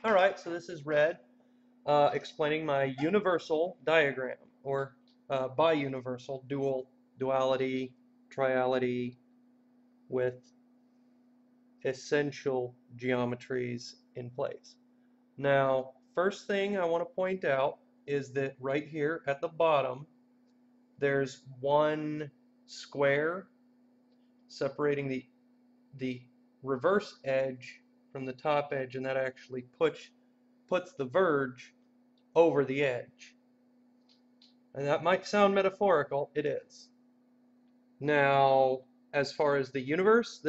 All right, so this is red, explaining my universal diagram, or bi-universal, duality, triality, with essential geometries in place. Now, first thing I want to point out is that right here at the bottom, there's one square separating the reverse edge from the top edge, and that actually puts the verge over the edge. And that might sound metaphorical, it is. Now, as far as the universe,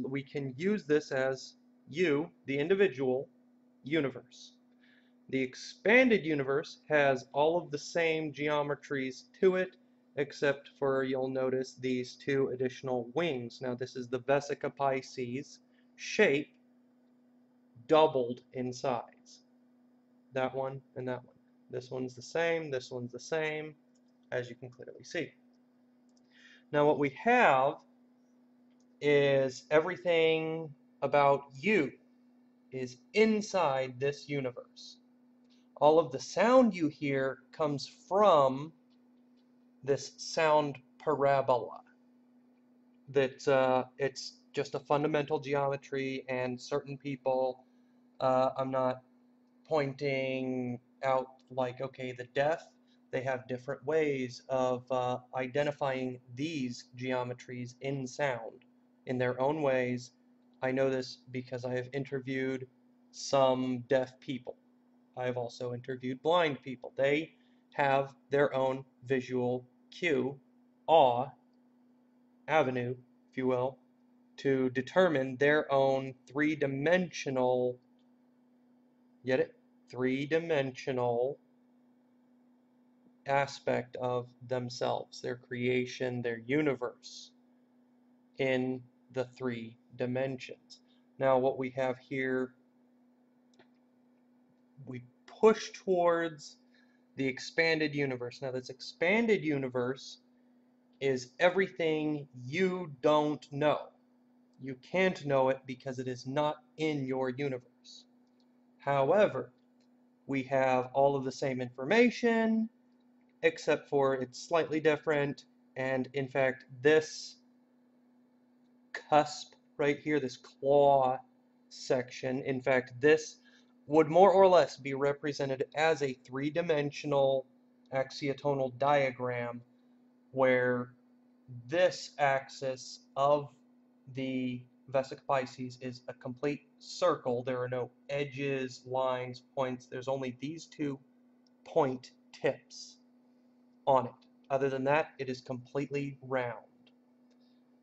we can use this as you, the individual universe. The expanded universe has all of the same geometries to it, except for, you'll notice, these two additional wings. Now, this is the Vesica Pisces shape doubled in size. That one and that one. This one's the same, this one's the same, as you can clearly see. Now, what we have is everything about you is inside this universe. All of the sound you hear comes from this sound parabola. That it's just a fundamental geometry, and certain people, I'm not pointing out like, okay, the deaf, they have different ways of identifying these geometries in sound in their own ways. I know this because I have interviewed some deaf people. I have also interviewed blind people. They have their own visual cue, avenue, if you will, to determine their own three-dimensional, get it? Three-dimensional aspect of themselves, their creation, their universe in the three dimensions. Now, what we have here, we push towards the expanded universe. Now, this expanded universe is everything you don't know. You can't know it because it is not in your universe. However, we have all of the same information, except for it's slightly different. And in fact, this cusp right here, this claw section, in fact, this would more or less be represented as a three-dimensional axiotonal diagram, where this axis of the Vesica Pisces is a complete circle. There are no edges, lines, points. There's only these two point tips on it. Other than that, it is completely round.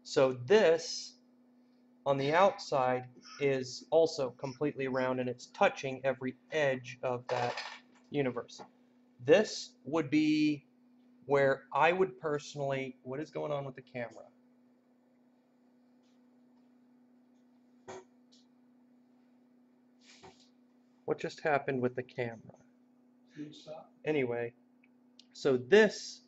So this, on the outside, is also completely round, and it's touching every edge of that universe. This would be where I would personally, what is going on with the camera? What just happened with the camera? Anyway, so this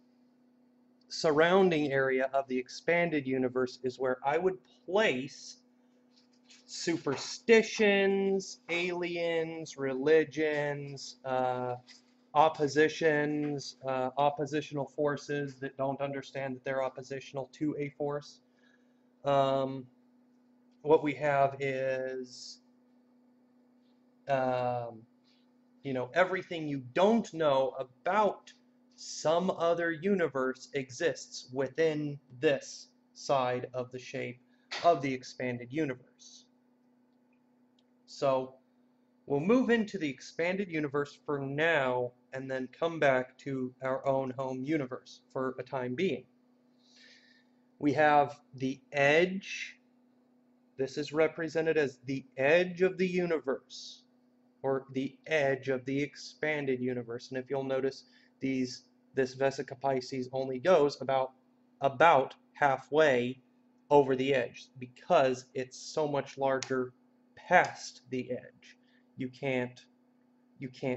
surrounding area of the expanded universe is where I would place superstitions, aliens, religions, oppositions, oppositional forces that don't understand that they're oppositional to a force. What we have is, everything you don't know about some other universe exists within this side of the shape of the expanded universe. So we'll move into the expanded universe for now, and then come back to our own home universe for a time being. We have the edge. This is represented as the edge of the universe, or the edge of the expanded universe. And if you'll notice, this Vesica Pisces only goes about halfway over the edge, because it's so much larger past the edge. You can't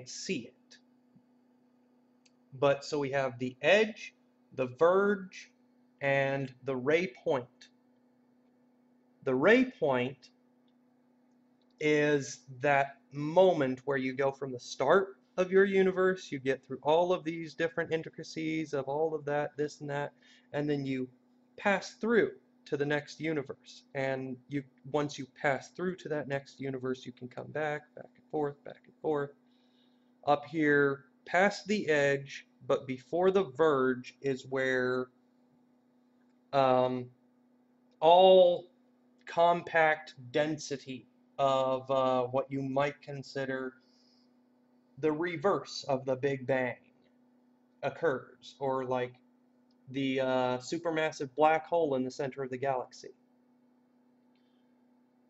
see it. But so we have the edge, the verge, and the ray point. The ray point is that moment where you go from the start of your universe, you get through all of these different intricacies of all of that, this and that, and then you pass through to the next universe. And once you pass through to that next universe, you can come back and forth, back and forth. Up here, past the edge, but before the verge is where all compact density of what you might consider the reverse of the Big Bang occurs, or like the supermassive black hole in the center of the galaxy.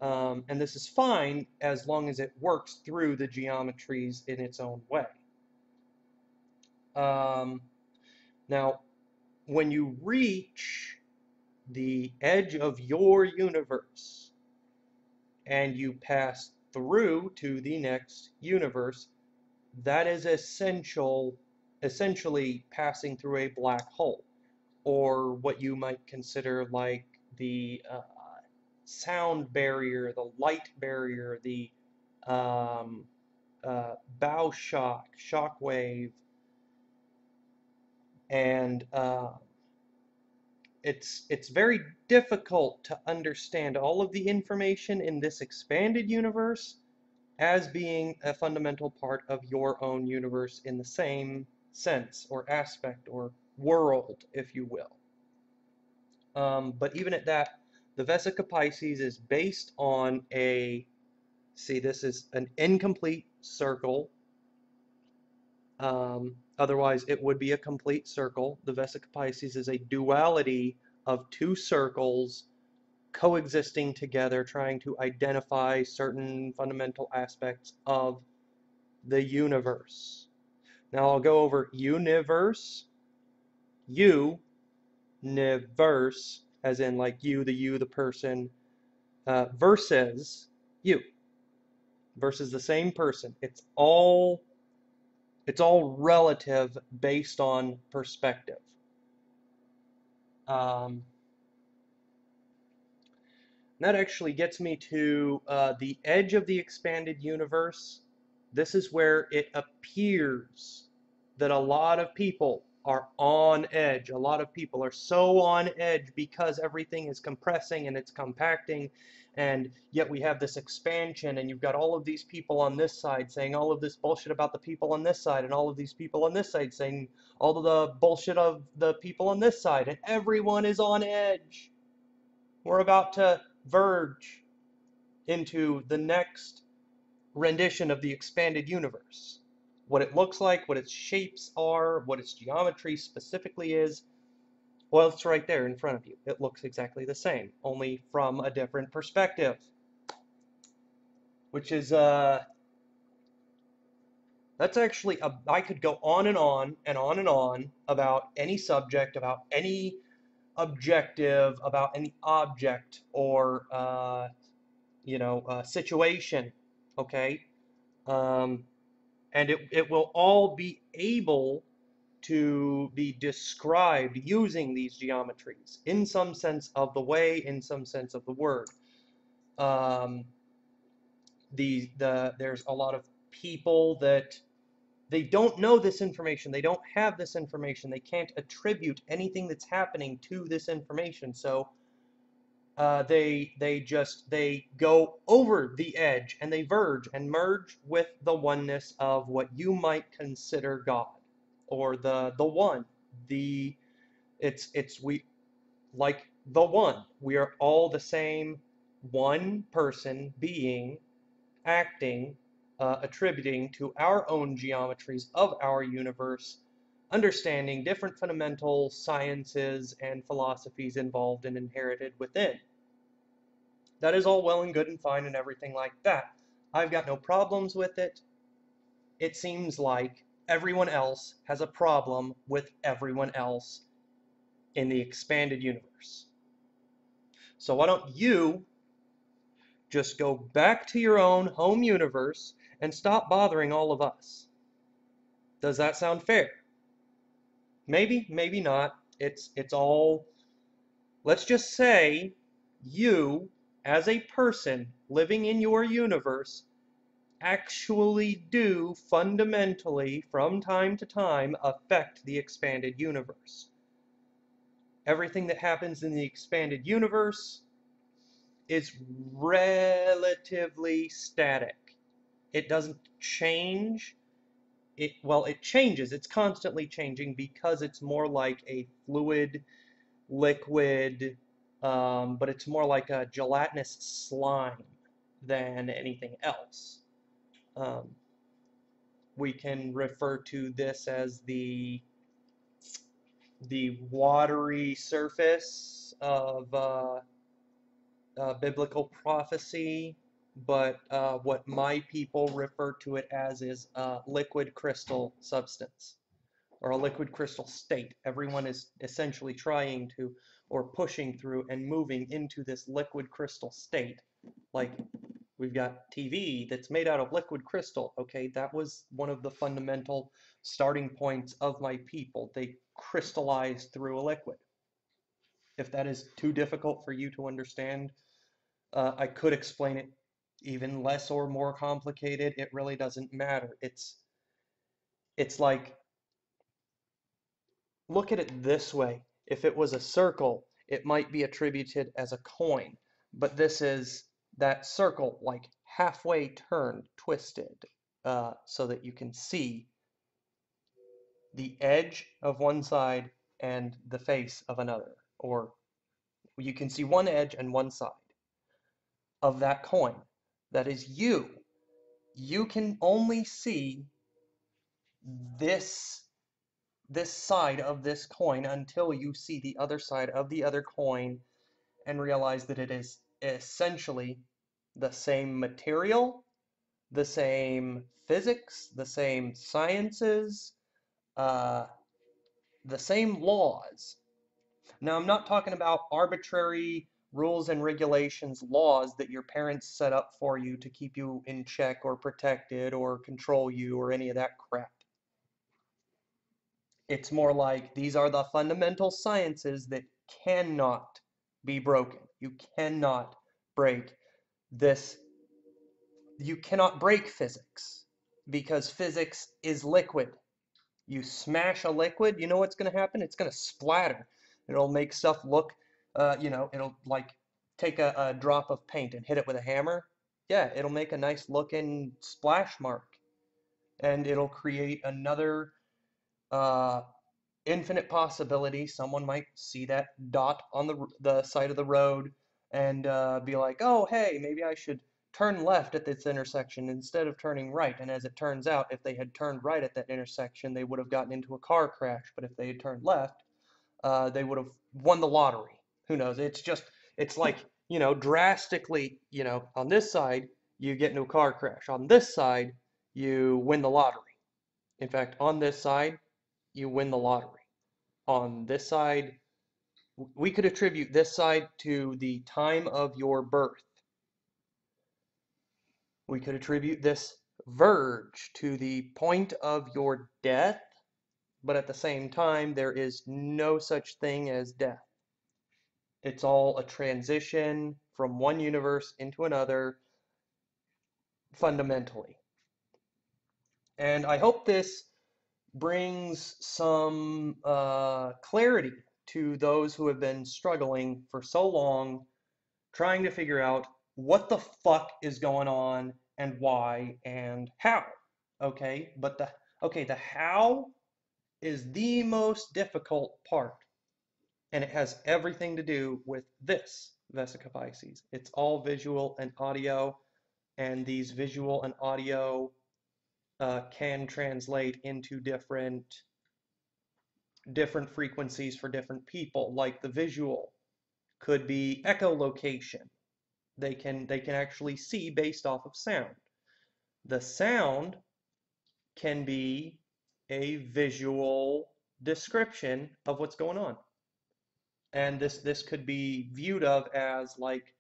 And this is fine as long as it works through the geometries in its own way. Now, when you reach the edge of your universe and you pass through to the next universe, that is essentially passing through a black hole, or what you might consider like the sound barrier, the light barrier, the bow shock wave, and it's very difficult to understand all of the information in this expanded universe as being a fundamental part of your own universe in the same sense or aspect or world, if you will. But even at that, the Vesica Piscis is based on this is an incomplete circle. Otherwise, it would be a complete circle. The Vesica Piscis is a duality of two circles coexisting together, trying to identify certain fundamental aspects of the universe. Now I'll go over universe, universe, as in like you, the person, versus you, versus the same person. It's all relative based on perspective. That actually gets me to the edge of the expanded universe. This is where it appears that a lot of people are on edge. A lot of people are so on edge because everything is compressing and it's compacting, and yet we have this expansion, and you've got all of these people on this side saying all of this bullshit about the people on this side, and all of these people on this side saying all of the bullshit of the people on this side, and everyone is on edge. We're about to verge into the next rendition of the expanded universe. What it looks like, what its shapes are, what its geometry specifically is, well, it's right there in front of you. It looks exactly the same, only from a different perspective. Which is, that's actually, I could go on and on and on and on about any subject, about any objective, about any object or situation, okay? And it will all be able to be described using these geometries in some sense of the way, in some sense of the word. There's a lot of people that they don't know this information. They don't have this information. They can't attribute anything that's happening to this information. So they go over the edge and they verge and merge with the oneness of what you might consider God, or the one. We like the one. We are all the same one person, being, acting, attributing to our own geometries of our universe, understanding different fundamental sciences and philosophies involved and inherited within. That is all well and good and fine and everything like that. I've got no problems with it. It seems like everyone else has a problem with everyone else in the expanded universe. So why don't you just go back to your own home universe and stop bothering all of us? Does that sound fair? Maybe, maybe not. It's all, let's just say you, as a person living in your universe, actually do fundamentally, from time to time, affect the expanded universe. Everything that happens in the expanded universe is relatively static. It doesn't change. Well, it changes. It's constantly changing because it's more like a fluid, liquid, but it's more like a gelatinous slime than anything else. Um, we can refer to this as the watery surface of biblical prophecy, but what my people refer to it as is liquid crystal substance or a liquid crystal state. Everyone is essentially trying to or pushing through and moving into this liquid crystal state. Like we've got TV that's made out of liquid crystal. Okay, that was one of the fundamental starting points of my people. They crystallized through a liquid. If that is too difficult for you to understand, I could explain it even less or more complicated. It really doesn't matter. It's like, look at it this way. If it was a circle, it might be attributed as a coin, but this is that circle like halfway turned, twisted, so that you can see the edge of one side and the face of another, or you can see one edge and one side of that coin. That is you. You can only see this side of this coin until you see the other side of the other coin and realize that it is essentially the same material, the same physics, the same sciences, uh, the same laws. Now, I'm not talking about arbitrary rules and regulations, laws that your parents set up for you to keep you in check or protected or control you or any of that crap. It's more like these are the fundamental sciences that cannot be broken. You cannot break this. You cannot break physics because physics is liquid. You smash a liquid, you know what's going to happen? It's going to splatter. It'll make stuff look, it'll like take a drop of paint and hit it with a hammer. Yeah, it'll make a nice looking splash mark. And it'll create another uh, infinite possibility. Someone might see that dot on the side of the road and be like, oh, hey, maybe I should turn left at this intersection instead of turning right. And as it turns out, if they had turned right at that intersection, they would have gotten into a car crash. But if they had turned left, they would have won the lottery. Who knows? It's like, drastically, on this side, you get into a car crash. On this side, you win the lottery. In fact, on this side, you win the lottery. On this side, we could attribute this side to the time of your birth. We could attribute this verge to the point of your death, but at the same time, there is no such thing as death. It's all a transition from one universe into another, fundamentally. And I hope this brings some clarity to those who have been struggling for so long trying to figure out what the fuck is going on and why and how. Okay, but the how is the most difficult part, and it has everything to do with this Vesica Pisces. It's all visual and audio, and these visual and audio can translate into different frequencies for different people. Like the visual could be echolocation. They can actually see based off of sound. The sound can be a visual description of what's going on. And this could be viewed of as like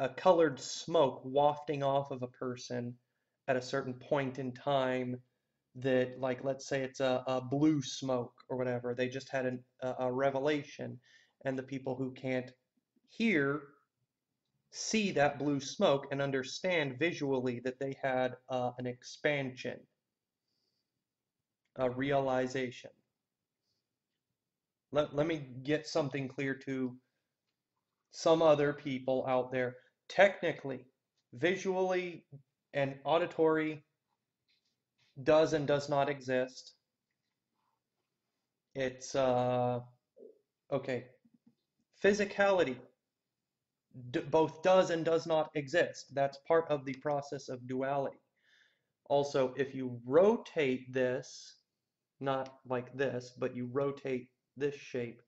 a colored smoke wafting off of a person at a certain point in time that, like, let's say it's a blue smoke or whatever, they just had a revelation, and the people who can't hear see that blue smoke and understand visually that they had an expansion, a realization. Let me get something clear to some other people out there. Technically, visually and auditory does and does not exist. It's okay. Physicality both does and does not exist. That's part of the process of duality. Also, if you rotate this, not like this, but you rotate this shape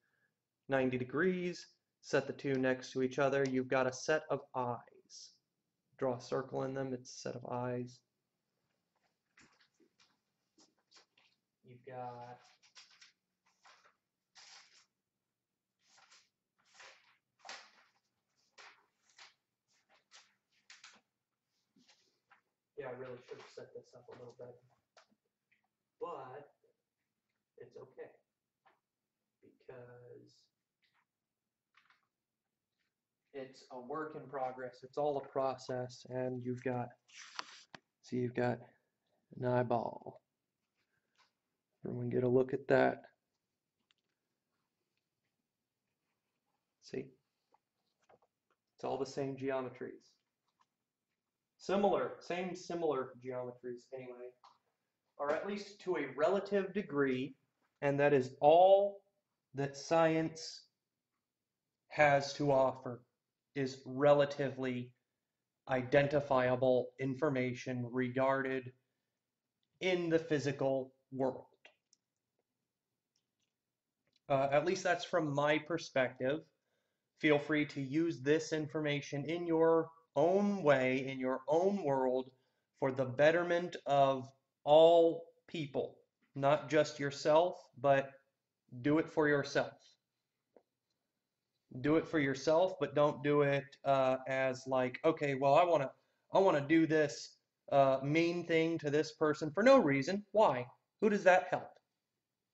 90 degrees, set the two next to each other, you've got a set of eyes. Draw a circle in them, it's a set of eyes. You've got yeah, I really should have set this up a little better. But it's okay because it's a work in progress. It's all a process, and you've got an eyeball. Everyone get a look at that. See? It's all the same geometries. Similar geometries anyway, or at least to a relative degree, and that is all that science has to offer is relatively identifiable information regarded in the physical world. At least that's from my perspective. Feel free to use this information in your own way, in your own world, for the betterment of all people, not just yourself, but do it for yourself. Do it for yourself, but don't do it as like, okay, well, I want to do this mean thing to this person for no reason. Why? Who does that help?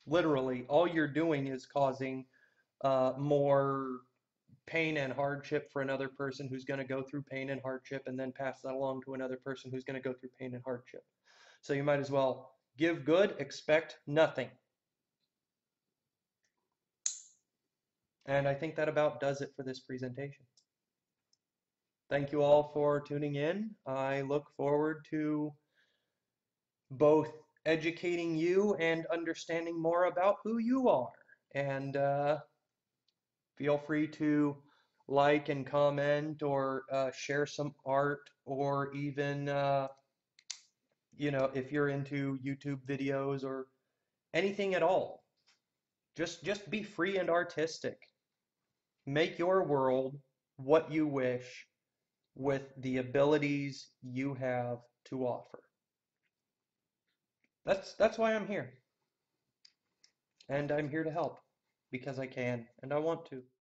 Literally, all you're doing is causing more pain and hardship for another person who's going to go through pain and hardship and then pass that along to another person who's going to go through pain and hardship. So you might as well give good, expect nothing. And I think that about does it for this presentation. Thank you all for tuning in. I look forward to both educating you and understanding more about who you are. And feel free to like and comment or share some art, or even if you're into YouTube videos or anything at all. Just be free and artistic. Make your world what you wish with the abilities you have to offer. That's why I'm here. And I'm here to help because I can and I want to.